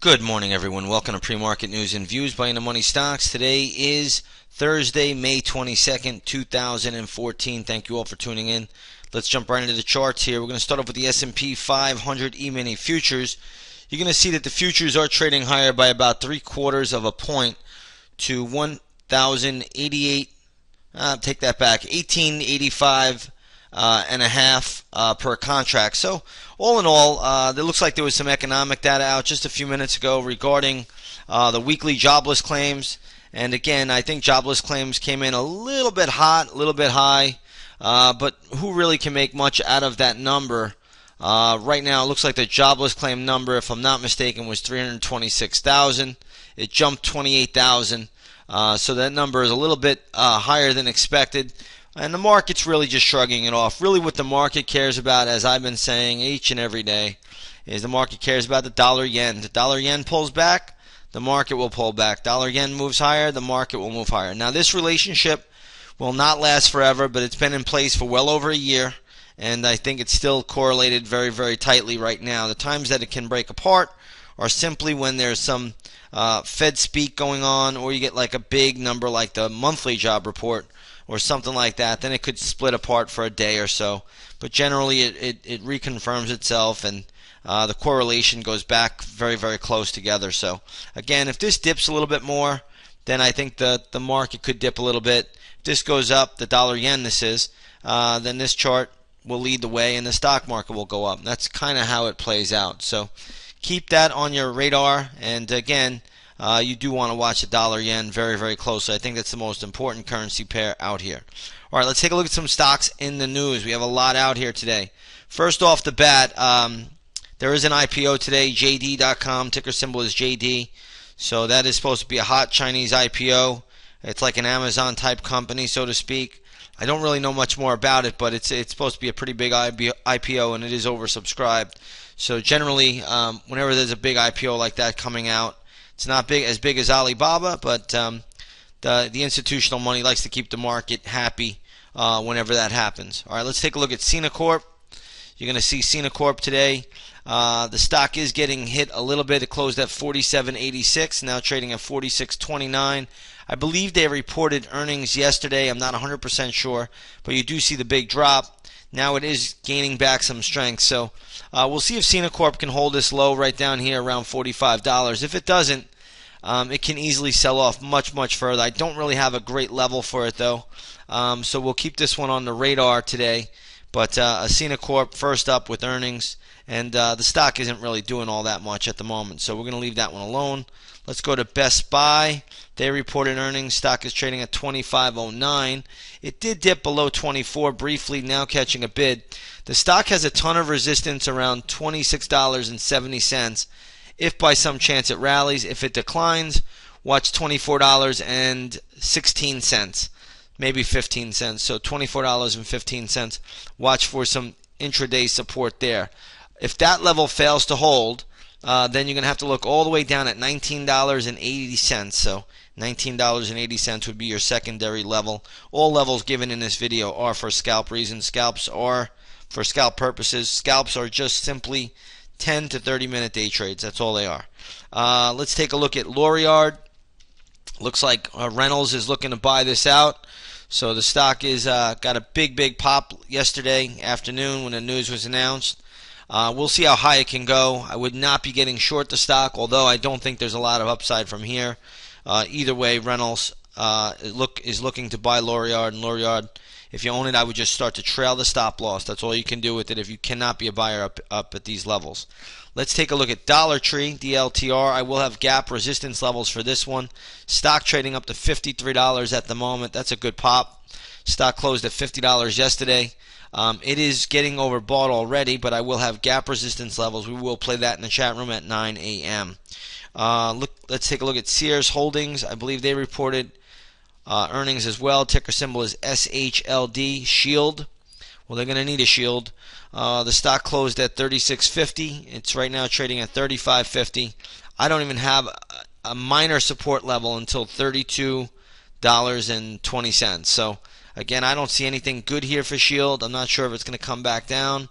Good morning, everyone. Welcome to Pre-Market News and Views by In the Money Stocks. Today is Thursday, May 22nd, 2014. Thank you all for tuning in. Let's jump right into the charts here. We're going to start off with the S&P 500 E-mini futures. You're going to see that the futures are trading higher by about 3/4 of a point to 1,088. Take that back, 1885 and a half per contract. So all in all, it looks like there was some economic data out just a few minutes ago regarding the weekly jobless claims. And again, I think jobless claims came in a little bit hot, a little bit high, but who really can make much out of that number? Right now, it looks like the jobless claim number, if I'm not mistaken, was 326,000. It jumped 28,000. So that number is a little bit higher than expected. And the market's really just shrugging it off. Really what the market cares about, as I've been saying each and every day, is the market cares about the dollar-yen. The dollar-yen pulls back, the market will pull back. Dollar-yen moves higher, the market will move higher. Now this relationship will not last forever, but it's been in place for well over a year. And I think it's still correlated very, very tightly right now. The times that it can break apart are simply when there's some Fed speak going on, or you get like a big number like the monthly job report or something like that. Then it could split apart for a day or so. But generally it reconfirms itself, and the correlation goes back very, very close together. So again, if this dips a little bit more, then I think the market could dip a little bit. If this goes up, the dollar-yen this is, then this chart will lead the way and the stock market will go up. That's kind of how it plays out. So keep that on your radar. And again, you do want to watch the dollar-yen very, very closely. I think that's the most important currency pair out here. All right, let's take a look at some stocks in the news. We have a lot out here today. First off the bat, there is an IPO today, JD.com. Ticker symbol is JD. So that is supposed to be a hot Chinese IPO. It's like an Amazon-type company, so to speak. I don't really know much more about it, but it's supposed to be a pretty big IPO, and it is oversubscribed. So generally, whenever there's a big IPO like that coming out, it's not as big as Alibaba, but the institutional money likes to keep the market happy whenever that happens. All right, let's take a look at Sina Corp. You're going to see Sina Corp today. The stock is getting hit a little bit. It closed at 47.86, now trading at 46.29. I believe they reported earnings yesterday. I'm not 100% sure, but you do see the big drop. Now it is gaining back some strength. So we'll see if Sina Corp can hold this low right down here around $45. If it doesn't, it can easily sell off much, much further. I don't really have a great level for it, though. So we'll keep this one on the radar today. But Sina Corp first up with earnings, and the stock isn't really doing all that much at the moment. So we're going to leave that one alone. Let's go to Best Buy. They reported earnings. Stock is trading at $25.09. It did dip below 24 briefly, now catching a bid. The stock has a ton of resistance around $26.70. If by some chance it rallies, if it declines, watch $24.16, maybe 15 cents. So $24.15. Watch for some intraday support there. If that level fails to hold, then you're going to have to look all the way down at $19.80. So $19.80 would be your secondary level. All levels given in this video are for scalp reasons. Scalps are for scalp purposes. Scalps are just simply 10 to 30 minute day trades. That's all they are. Let's take a look at Lorillard. Looks like Reynolds is looking to buy this out. So the stock is got a big pop yesterday afternoon when the news was announced. We'll see how high it can go. I would not be getting short the stock, although I don't think there's a lot of upside from here. Either way, Reynolds is looking to buy Lorillard, and Lorillard, if you own it, I would just start to trail the stop loss. That's all you can do with it if you cannot be a buyer up at these levels. Let's take a look at Dollar Tree, DLTR. I will have gap resistance levels for this one. Stock trading up to $53 at the moment. That's a good pop. Stock closed at $50 yesterday. It is getting overbought already, but I will have gap resistance levels. We will play that in the chat room at 9 a.m. Let's take a look at Sears Holdings. I believe they reported earnings as well. Ticker symbol is SHLD, Shield. Well, they're going to need a shield. The stock closed at $36.50. It's right now trading at $35.50. I don't even have a minor support level until $32.20. So again, I don't see anything good here for Shield. I'm not sure if it's going to come back down.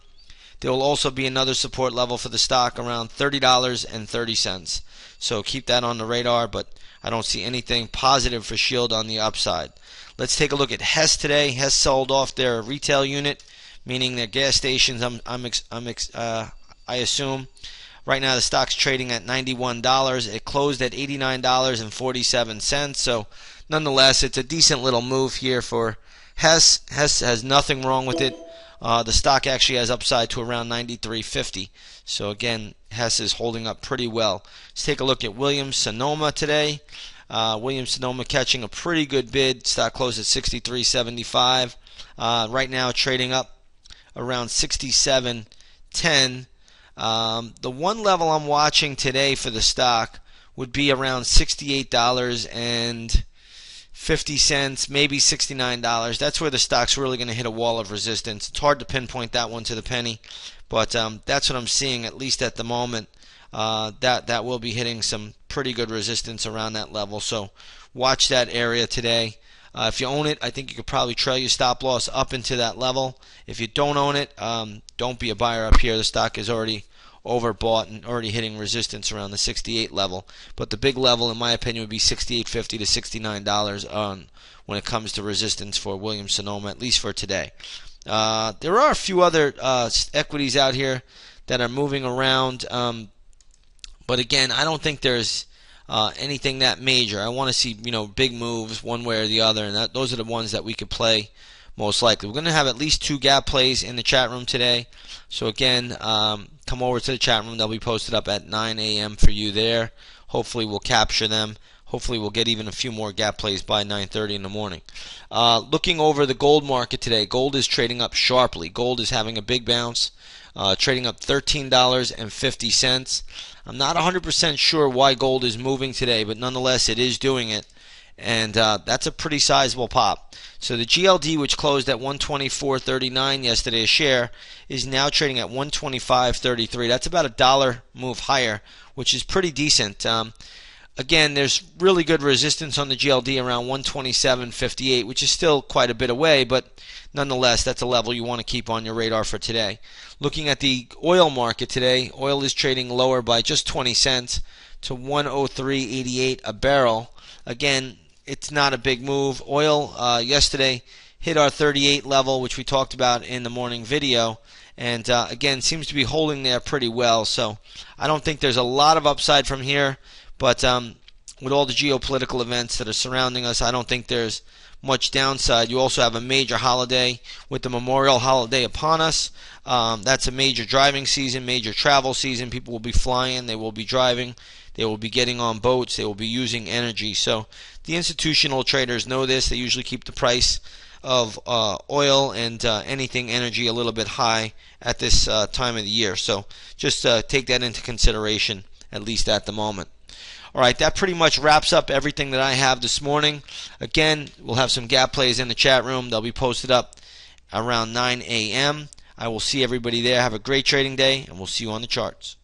There will also be another support level for the stock around $30.30. So keep that on the radar, but I don't see anything positive for Shield on the upside. Let's take a look at Hess today. Hess sold off their retail unit, meaning their gas stations. I assume. Right now the stock's trading at $91. It closed at $89.47. So nonetheless, it's a decent little move here for Hess. Hess has nothing wrong with it. The stock actually has upside to around $93.50. So again, Hess is holding up pretty well. Let's take a look at Williams-Sonoma today. Williams-Sonoma catching a pretty good bid. Stock closed at $63.75. Right now trading up around $67.10. The one level I'm watching today for the stock would be around $68.50, maybe $69. That's where the stock's really going to hit a wall of resistance. It's hard to pinpoint that one to the penny, but that's what I'm seeing, at least at the moment. That will be hitting some pretty good resistance around that level. So watch that area today. If you own it, I think you could probably trail your stop loss up into that level. If you don't own it, don't be a buyer up here. The stock is already overbought and already hitting resistance around the 68 level. But the big level, in my opinion, would be $68.50 to $69 when it comes to resistance for Williams-Sonoma, at least for today. There are a few other equities out here that are moving around, but again, I don't think there's anything that major. I want to see big moves one way or the other, and those are the ones that we could play most likely. We're going to have at least 2 gap plays in the chat room today. So again, come over to the chat room. They'll be posted up at 9 a.m. for you there. Hopefully we'll capture them. Hopefully we'll get even a few more gap plays by 9:30 in the morning. Looking over the gold market today, gold is trading up sharply. Gold is having a big bounce, trading up $13.50. I'm not 100% sure why gold is moving today, but nonetheless it is doing it. And that's a pretty sizable pop. So the GLD, which closed at 124.39 yesterday a share, is now trading at 125.33. That's about $1 move higher, which is pretty decent. Again, there's really good resistance on the GLD around 127.58, which is still quite a bit away, but nonetheless, that's a level you want to keep on your radar for today. Looking at the oil market today, oil is trading lower by just 20 cents to 103.88 a barrel. Again, it's not a big move. Oil yesterday hit our 38 level, which we talked about in the morning video, and again seems to be holding there pretty well. So I don't think there's a lot of upside from here, but with all the geopolitical events that are surrounding us, I don't think there's much downside. You also have a major holiday with the Memorial holiday upon us. That's a major driving season, major travel season. People will be flying, they will be driving, they will be getting on boats, they will be using energy. So the institutional traders know this. They usually keep the price of oil and anything energy a little bit high at this time of the year. So just take that into consideration, at least at the moment. All right, that pretty much wraps up everything that I have this morning. Again, we'll have some gap plays in the chat room. They'll be posted up around 9 a.m. I will see everybody there. Have a great trading day, and we'll see you on the charts.